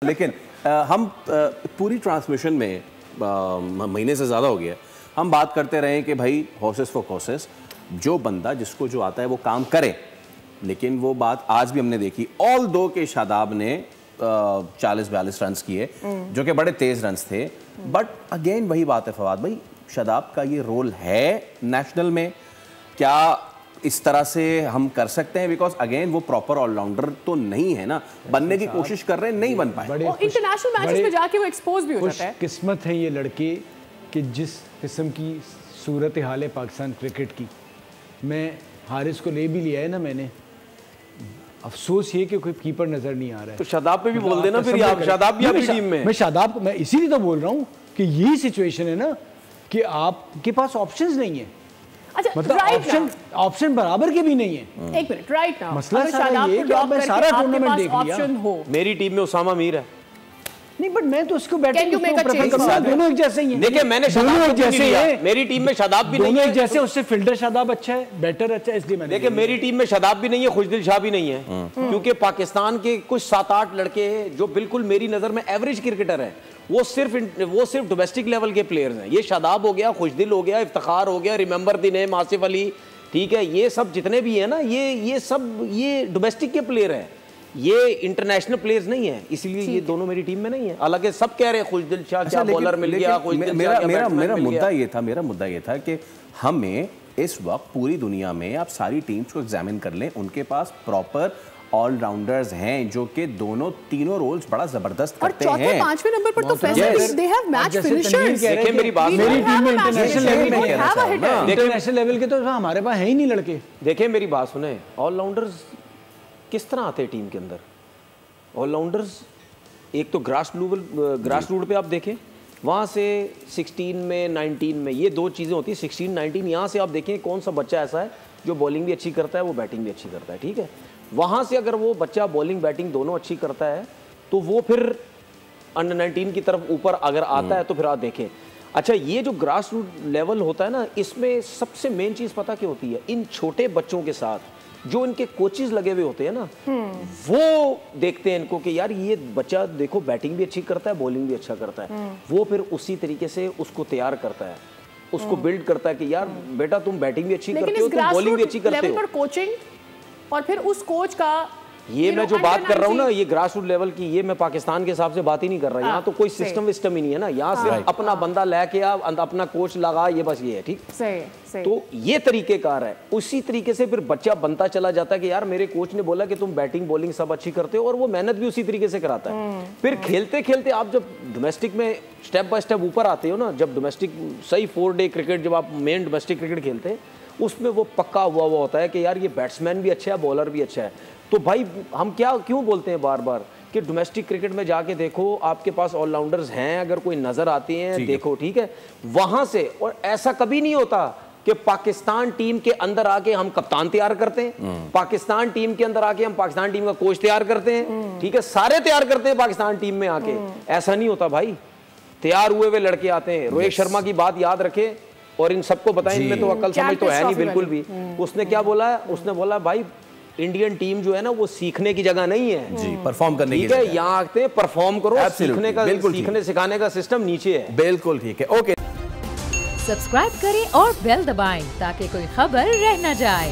लेकिन हम पूरी ट्रांसमिशन में महीने से ज़्यादा हो गया हम बात करते रहे कि भाई हॉर्सेस फॉर कोर्सेस, जो बंदा जिसको जो आता है वो काम करे। लेकिन वो बात आज भी हमने देखी, ऑल दो के शादाब ने 40-42 रन किए जो कि बड़े तेज रन थे, बट अगेन वही बात है फवाद भाई, शादाब का ये रोल है नेशनल में, क्या इस तरह से हम कर सकते हैं? बिकॉज अगेन वो प्रॉपर ऑलराउंडर तो नहीं है ना, बनने की कोशिश कर रहे हैं, नहीं बन पाए। इंटरनेशनल मैचेस में जाके वो एक्सपोज भी हो जाता है। किस्मत है ये लड़के कि जिस किस्म की सूरत हाल है पाकिस्तान क्रिकेट की, मैं हारिस को ले भी लिया है ना मैंने, अफसोस ये कि कोई कीपर नजर नहीं आ रहा है। तो शादाब पे भी बोल देना फिर, आप शादाब भी आपकी टीम में। मैं शादाब को, मैं इसीलिए तो बोल रहा हूँ कि यही सिचुएशन है ना कि आपके पास ऑप्शंस नहीं है। अच्छा, मतलब ऑप्शन बराबर के भी नहीं है। एक मिनट, राइट नाउ मसला सारा ये कि मैं सारा टूर्नामेंट देख लिया, मेरी टीम में उसामा मीर है। नहीं, बट मैं तो उसको बैटिंग दोनों एक जैसे ही हैं। देखिए मैंने शादाब जैसे है, मेरी टीम में शादाब भी नहीं है, जैसे उससे फील्डर शादाब अच्छा है, बैटर अच्छा है, इसलिए मैंने देखिए मेरी टीम में शादाब भी नहीं है, खुशदिल शाह भी नहीं है, क्योंकि पाकिस्तान के कुछ 7-8 लड़के हैं जो बिल्कुल मेरी नजर में एवरेज क्रिकेटर हैं, वो सिर्फ डोमेस्टिक लेवल के प्लेयर्स हैं। ये शादाब हो गया, खुशदिल हो गया, इफ्तिखार हो गया, remember the name Asif Ali, ठीक है, ये सब जितने भी हैं ना, ये सब ये डोमेस्टिक के प्लेयर हैं, ये इंटरनेशनल प्लेयर्स नहीं है, इसलिए ये दोनों मेरी टीम में नहीं है। हालांकि सब कह रहे हैं खुशदिल शाह क्या बॉलर मिल गया, मेरा मुद्दा ये था कि हमें इस वक्त पूरी दुनिया में आप सारी टीम्स को एग्जामिन कर लें, उनके पास प्रॉपर ऑलराउंडर्स हैं जो कि तीनों रोल्स बड़ा जबरदस्त करते हैं। और 5वें नंबर पर तो फैसले दे हैव मैच फिनिशर्स। देखिए मेरी बात, मेरी टीम में इंटरनेशनल लेवल के तो हमारे पास है ही नहीं लड़के। देखिए मेरी बात सुने, ऑलराउंडर्स किस तरह आते हैं टीम के अंदर? ऑलराउंडर्स एक तो ग्रास रूट पे आप देखें, वहाँ से 16 में 19 में ये दो चीज़ें होती है, 16-19 यहाँ से आप देखें कौन सा बच्चा ऐसा है जो बॉलिंग भी अच्छी करता है, वो बैटिंग भी अच्छी करता है, ठीक है। वहाँ से अगर वो बच्चा बॉलिंग बैटिंग दोनों अच्छी करता है तो वो फिर अंडर 19 की तरफ ऊपर अगर आता है तो फिर आप देखें। अच्छा, ये जो ग्रास रूट लेवल होता है ना, इसमें सबसे मेन चीज़ पता क्या होती है? इन छोटे बच्चों के साथ जो इनके कोचेस लगे हुए होते हैं ना, वो देखते हैं इनको कि यार ये बच्चा देखो बैटिंग भी अच्छी करता है, बॉलिंग भी अच्छा करता है, वो फिर उसी तरीके से उसको तैयार करता है, उसको बिल्ड करता है कि यार बेटा तुम बैटिंग भी अच्छी करते हो, तुम बॉलिंग भी अच्छी करते हो। कोचिंग और फिर उस कोच का ये मैं जो बात कर रहा हूँ ना, ये ग्रास रूट लेवल की, ये मैं पाकिस्तान के हिसाब से बात ही नहीं कर रहा। यहाँ तो कोई सिस्टम विस्टम ही नहीं है ना, यहाँ सिर्फ अपना बंदा लेके आ, अपना कोच लगा, ये बस ये है, ठीक। सही। तो ये तरीकेकार है, उसी तरीके से फिर बच्चा बनता चला जाता है कि यार मेरे कोच ने बोला कि तुम बैटिंग बॉलिंग सब अच्छी करते हो, और वो मेहनत भी उसी तरीके से कराता है। फिर खेलते खेलते आप जब डोमेस्टिक में स्टेप बाय स्टेप ऊपर आते हो ना, जब डोमेस्टिक सही 4 डे क्रिकेट जब आप मेन डोमेस्टिक क्रिकेट खेलते हैं, उसमें वो पक्का हुआ होता है कि यार ये बैट्समैन भी अच्छा है, बॉलर भी अच्छा है। तो भाई हम क्यों बोलते हैं बार बार कि डोमेस्टिक क्रिकेट में जाके देखो, आपके पास ऑलराउंडर्स हैं, अगर कोई नजर आते हैं देखो, ठीक है, वहां से। और ऐसा कभी नहीं होता कि पाकिस्तान टीम के अंदर आके हम कप्तान तैयार करते हैं, पाकिस्तान टीम के अंदर आके हम पाकिस्तान टीम का कोच तैयार करते हैं, ठीक है, सारे तैयार करते हैं पाकिस्तान टीम में आके। ऐसा नहीं होता भाई, तैयार हुए हुए लड़के आते हैं। रोहित शर्मा की बात याद रखे और इन सबको बताएं, इनमें तो अकल समझ तो है नहीं बिल्कुल भी। उसने क्या बोला है? उसने बोला भाई इंडियन टीम जो है ना, वो सीखने की जगह नहीं है जी, परफॉर्म करने की जगह है। यहाँ आते हैं, परफॉर्म करो, सीखने सिखाने का सिस्टम नीचे है। बिल्कुल ठीक है, ओके। सब्सक्राइब करें और बेल दबाएं ताकि कोई खबर रह न जाए।